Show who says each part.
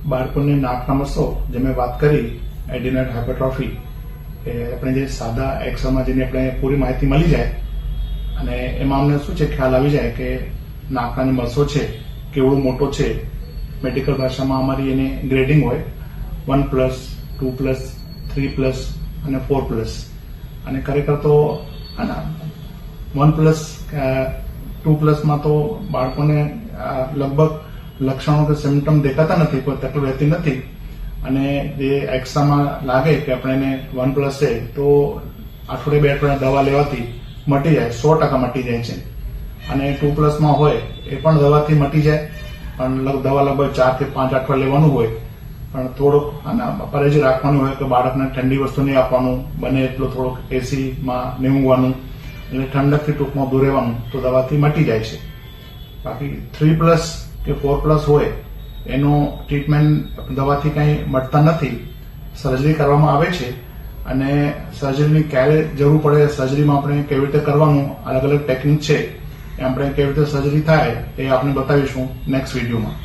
Speaker 1: બાળકોને નાકના મસો જે મેં વાત કરી એડિનોઇડ હાઇપરટ્રોફી એ આપણે જે સાદા એક્સરેમાં જેની આપણે પૂરી માહિતી મળી જાય અને એમાં અમને શું છે ખ્યાલ આવી જાય કે નાકના જે મસો છે કેવડો મોટો છે. મેડિકલ ભાષામાં અમારી એને ગ્રેડિંગ હોય 1+, 2+, 3+ અને 4+. અને ખરેખર તો 1+, 2+માં તો બાળકોને લગભગ લક્ષણો કે સિમ્ટમ દેખાતા નથી, કોઈ તકલીફ રહેતી નથી. અને જે એક્સરામાં લાગે કે આપણે એને 1+ છે તો અઠવાડિયે 2 અઠવાડિયા દવા લેવાથી મટી જાય, 100% મટી જાય છે. અને 2+માં હોય એ પણ દવાથી મટી જાય, પણ દવા લગભગ 4 કે 5 અઠવાડિયા લેવાનું હોય. પણ થોડુંક પરેજી રાખવાનું હોય કે બાળકને ઠંડી વસ્તુ નહીં આપવાનું, બને એટલું થોડુંક એસીમાં નહીં ઊંઘવાનું, એટલે ઠંડકથી ટૂંકમાં દૂર રહેવાનું, તો દવાથી મટી જાય છે. બાકી 3+ કે 4+ હોય એનું ટ્રીટમેન્ટ દવાથી કંઈ મળતા નથી, સર્જરી કરવામાં આવે છે. અને સર્જરીની ક્યારે જરૂર પડે, સર્જરીમાં આપણે કેવી રીતે કરવાનું, અલગ અલગ ટેકનિક છે, એ આપણે કેવી રીતે સર્જરી થાય એ આપણે બતાવીશું નેક્સ્ટ વિડીયોમાં.